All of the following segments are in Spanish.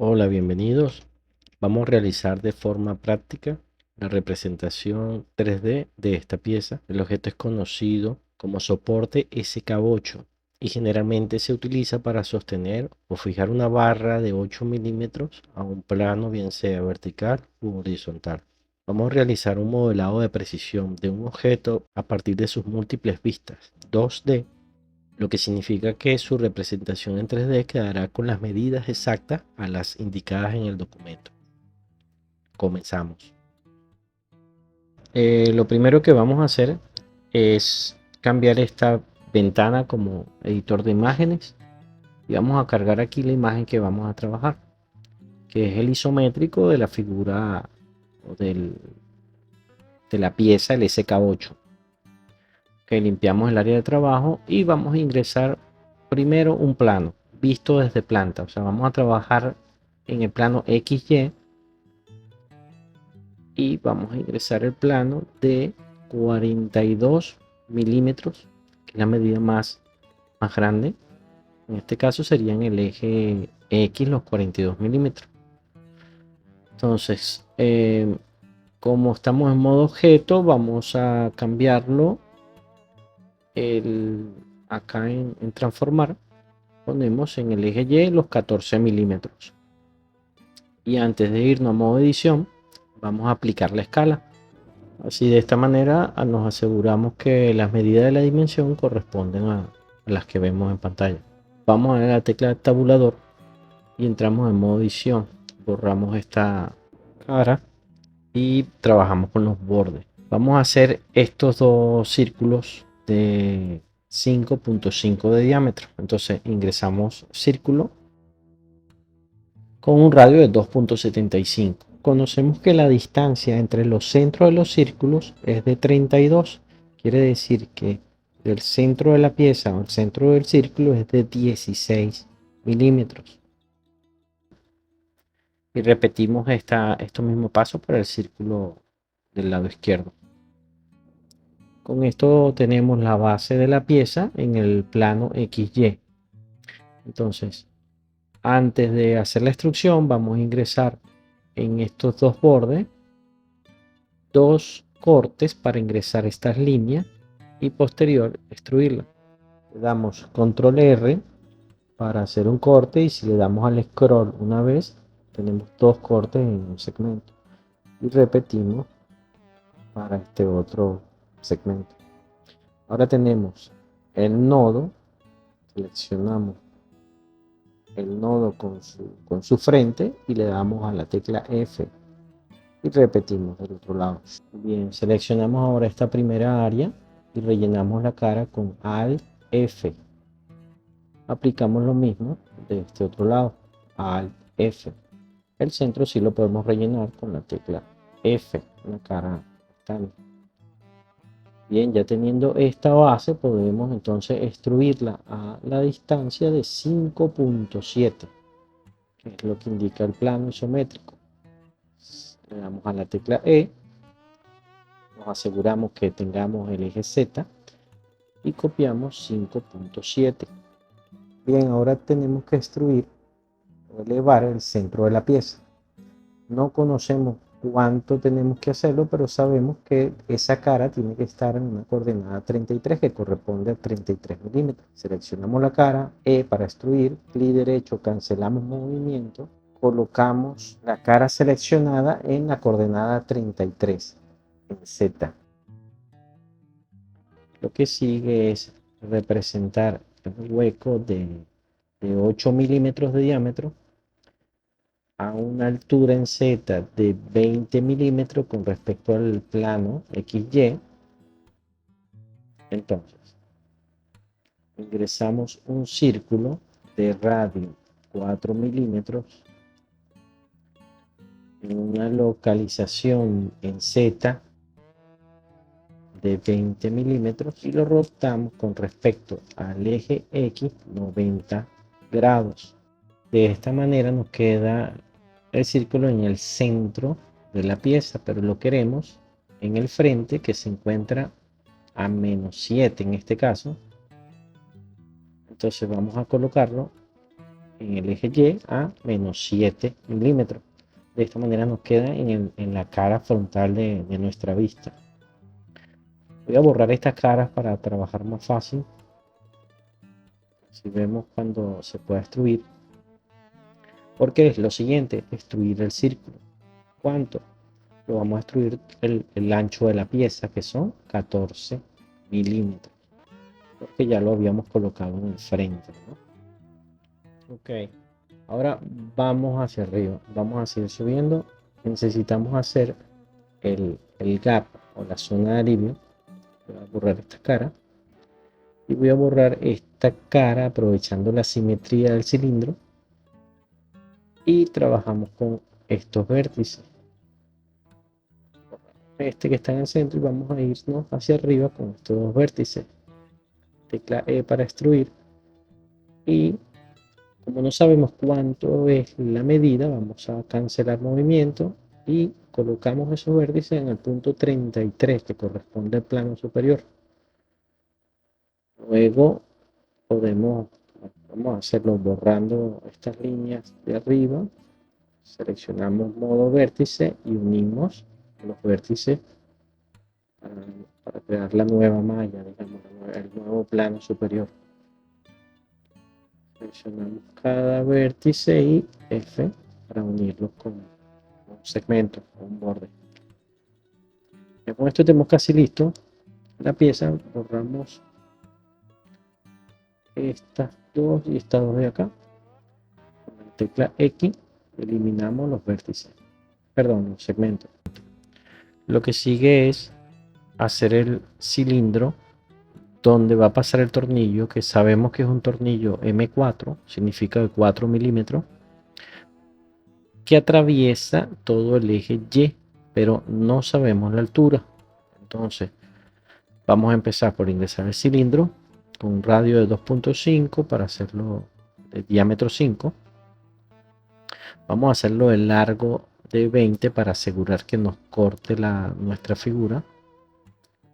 Hola, bienvenidos. Vamos a realizar de forma práctica la representación 3D de esta pieza. El objeto es conocido como soporte SK8 y generalmente se utiliza para sostener o fijar una barra de 8 milímetros a un plano, bien sea vertical u horizontal. Vamos a realizar un modelado de precisión de un objeto a partir de sus múltiples vistas 2D, lo que significa que su representación en 3D quedará con las medidas exactas a las indicadas en el documento. Comenzamos. Lo primero que vamos a hacer es cambiar esta ventana como editor de imágenes y vamos a cargar aquí la imagen que vamos a trabajar, que es el isométrico de la figura o de la pieza, el SK8. Que limpiamos el área de trabajo y vamos a ingresar primero un plano visto desde planta, o sea, vamos a trabajar en el plano XY y vamos a ingresar el plano de 42 milímetros, que es la medida más grande. En este caso sería en el eje X los 42 milímetros. Entonces, como estamos en modo objeto, vamos a cambiarlo acá en transformar. Ponemos en el eje Y los 14 milímetros. Y antes de irnos a modo edición, vamos a aplicar la escala. Así, de esta manera nos aseguramos que las medidas de la dimensión corresponden a las que vemos en pantalla. Vamos a la tecla tabulador y entramos en modo edición. Borramos esta cara y trabajamos con los bordes. Vamos a hacer estos dos círculos de 5.5 de diámetro. Entonces ingresamos círculo con un radio de 2.75. Conocemos que la distancia entre los centros de los círculos es de 32. Quiere decir que el centro de la pieza o el centro del círculo es de 16 milímetros. Y repetimos estos mismos pasos para el círculo del lado izquierdo. Con esto tenemos la base de la pieza en el plano XY. Entonces, antes de hacer la extrusión, vamos a ingresar en estos dos bordes dos cortes para ingresar estas líneas y posterior extruirla. Le damos control R para hacer un corte y si le damos al scroll una vez tenemos dos cortes en un segmento y repetimos para este otro segmento. Ahora tenemos el nodo, seleccionamos el nodo con su frente y le damos a la tecla F y repetimos del otro lado. Bien, seleccionamos ahora esta primera área y rellenamos la cara con Alt F. Aplicamos lo mismo de este otro lado, Alt F. El centro sí lo podemos rellenar con la tecla F, la cara rectangular. Bien, ya teniendo esta base podemos entonces extruirla a la distancia de 5.7, que es lo que indica el plano isométrico. Le damos a la tecla E, nos aseguramos que tengamos el eje Z y copiamos 5.7. Bien, ahora tenemos que extruir o elevar el centro de la pieza. No conocemos cuánto tenemos que hacerlo, pero sabemos que esa cara tiene que estar en una coordenada 33 que corresponde a 33 milímetros. Seleccionamos la cara, E para extruir, clic derecho, cancelamos movimiento, colocamos la cara seleccionada en la coordenada 33 en Z. Lo que sigue es representar un hueco de 8 milímetros de diámetro a una altura en Z de 20 milímetros con respecto al plano XY. Entonces, ingresamos un círculo de radio 4 milímetros en una localización en Z de 20 milímetros y lo rotamos con respecto al eje X 90 grados. De esta manera nos queda el círculo en el centro de la pieza, pero lo queremos en el frente que se encuentra a -7 en este caso. Entonces vamos a colocarlo en el eje Y a menos 7 milímetros. De esta manera nos queda en la cara frontal de nuestra vista. Voy a borrar estas caras para trabajar más fácil. Si vemos cuando se puede extruir. Porque es lo siguiente, extruir el círculo. ¿Cuánto? Lo vamos a extruir el ancho de la pieza, que son 14 milímetros. Porque ya lo habíamos colocado en el frente, ¿no? Ok, ahora vamos hacia arriba. Vamos a seguir subiendo. Necesitamos hacer el gap o la zona de alivio. Voy a borrar esta cara. Y voy a borrar esta cara aprovechando la simetría del cilindro. Y trabajamos con estos vértices. Este que está en el centro y vamos a irnos hacia arriba con estos dos vértices. Tecla E para extruir. Y como no sabemos cuánto es la medida, vamos a cancelar movimiento y colocamos esos vértices en el punto 33 que corresponde al plano superior. Luego vamos a hacerlo borrando estas líneas de arriba. Seleccionamos modo vértice y unimos los vértices para crear la nueva malla, digamos, el nuevo plano superior. Seleccionamos cada vértice y F para unirlos con un segmento o un borde. Ya con esto tenemos casi listo la pieza. Borramos estas dos y estas dos de acá. Con la tecla X eliminamos los vértices, perdón, los segmentos. Lo que sigue es hacer el cilindro donde va a pasar el tornillo, que sabemos que es un tornillo M4, significa de 4 milímetros, que atraviesa todo el eje Y, pero no sabemos la altura. Entonces vamos a empezar por ingresar el cilindro con un radio de 2.5 para hacerlo de diámetro 5. Vamos a hacerlo de largo de 20 para asegurar que nos corte nuestra figura,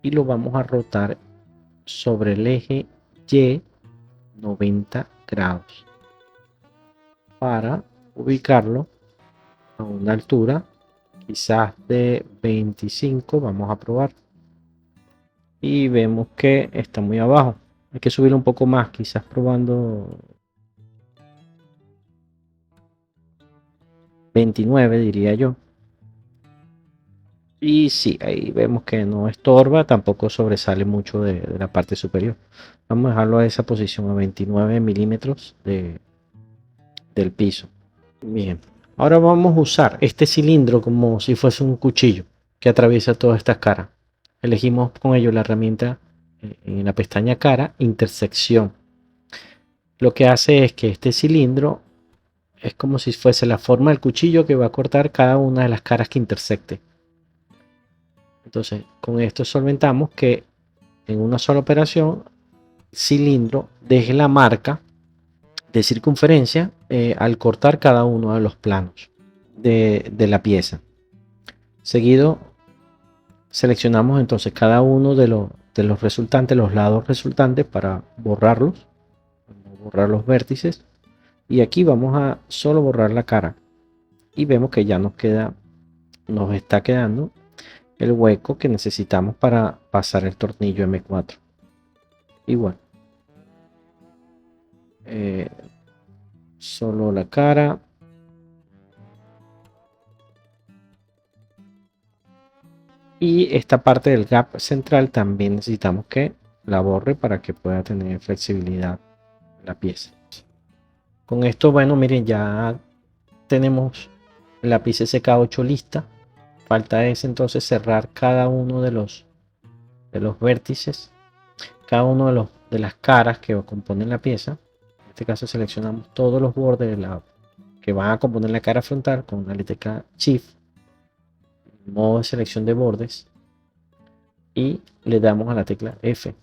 y lo vamos a rotar sobre el eje Y 90 grados para ubicarlo a una altura quizás de 25. Vamos a probar y vemos que está muy abajo. Hay que subirlo un poco más, quizás probando 29, diría yo. Y sí, ahí vemos que no estorba, tampoco sobresale mucho de la parte superior. Vamos a dejarlo a esa posición, a 29 milímetros del piso. Bien, ahora vamos a usar este cilindro como si fuese un cuchillo que atraviesa todas estas caras. Elegimos con ello la herramienta en la pestaña cara, intersección. Lo que hace es que este cilindro es como si fuese la forma del cuchillo que va a cortar cada una de las caras que intersecte. Entonces, con esto solventamos que en una sola operación el cilindro deje la marca de circunferencia al cortar cada uno de los planos de la pieza. Seguido, seleccionamos entonces cada uno de los resultantes, los lados resultantes, para borrarlos, borrar los vértices. Y aquí vamos a solo borrar la cara y vemos que ya nos está quedando el hueco que necesitamos para pasar el tornillo M4. Igual, solo la cara. Y esta parte del gap central también necesitamos que la borre para que pueda tener flexibilidad la pieza. Con esto, bueno, miren, ya tenemos la pieza SK8 lista. Falta es entonces cerrar cada uno de los vértices, cada uno de las caras que componen la pieza. En este caso seleccionamos todos los bordes que van a componer la cara frontal con la tecla Shift, modo de selección de bordes, y le damos a la tecla F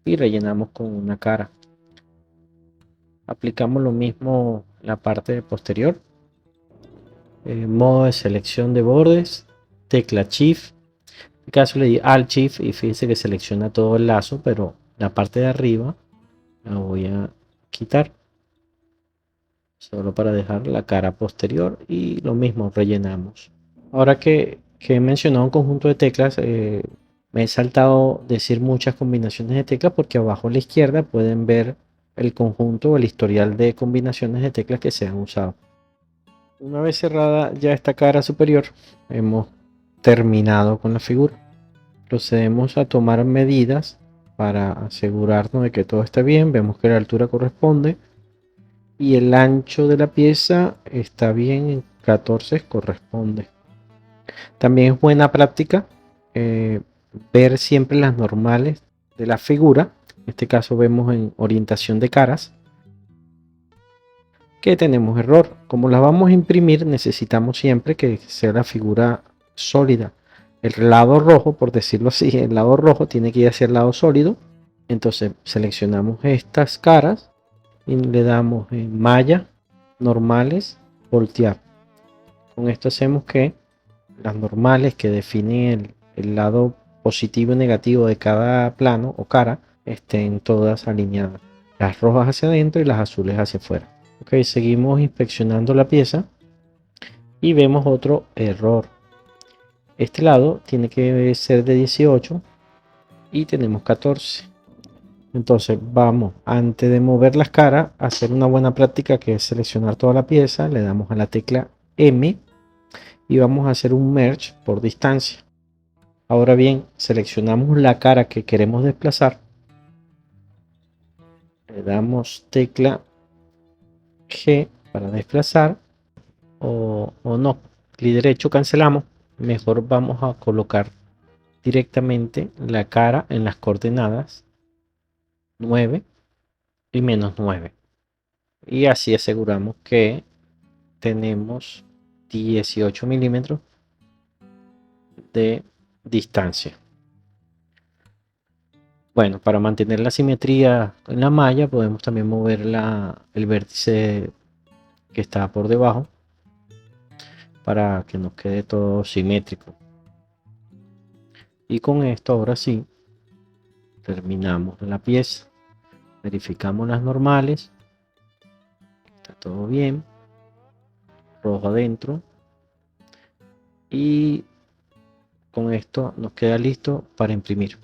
y rellenamos con una cara. Aplicamos lo mismo en la parte posterior, modo de selección de bordes, tecla Shift. En este caso le di Alt Shift y fíjense que selecciona todo el lazo, pero la parte de arriba la voy a quitar. solo para dejar la cara posterior y lo mismo rellenamos. Ahora que he mencionado un conjunto de teclas, me he saltado decir muchas combinaciones de teclas porque abajo a la izquierda pueden ver el conjunto o el historial de combinaciones de teclas que se han usado. Una vez cerrada ya esta cara superior, hemos terminado con la figura. Procedemos a tomar medidas para asegurarnos de que todo está bien. Vemos que la altura corresponde y el ancho de la pieza está bien, en 14 corresponde. También es buena práctica eh, ver siempre las normales de la figura. En este caso vemos en orientación de caras que tenemos error. Como las vamos a imprimir, necesitamos siempre que sea la figura sólida. El lado rojo, por decirlo así, el lado rojo tiene que ir hacia el lado sólido. Entonces seleccionamos estas caras y le damos en malla, normales, voltear. Con esto hacemos que las normales que definen el lado positivo y negativo de cada plano o cara estén todas alineadas. Las rojas hacia adentro y las azules hacia afuera. Ok, seguimos inspeccionando la pieza y vemos otro error. Este lado tiene que ser de 18 y tenemos 14. Entonces vamos, antes de mover las caras, a hacer una buena práctica que es seleccionar toda la pieza. Le damos a la tecla M y vamos a hacer un merge por distancia. Ahora bien, seleccionamos la cara que queremos desplazar. Le damos tecla G para desplazar o no. Clic derecho cancelamos. Mejor vamos a colocar directamente la cara en las coordenadas 9 y -9. Y así aseguramos que tenemos 18 milímetros de distancia. Bueno, para mantener la simetría en la malla podemos también mover el vértice que está por debajo para que nos quede todo simétrico. Y con esto ahora sí terminamos la pieza. Verificamos las normales. Está todo bien. Rojo adentro. Y con esto nos queda listo para imprimir.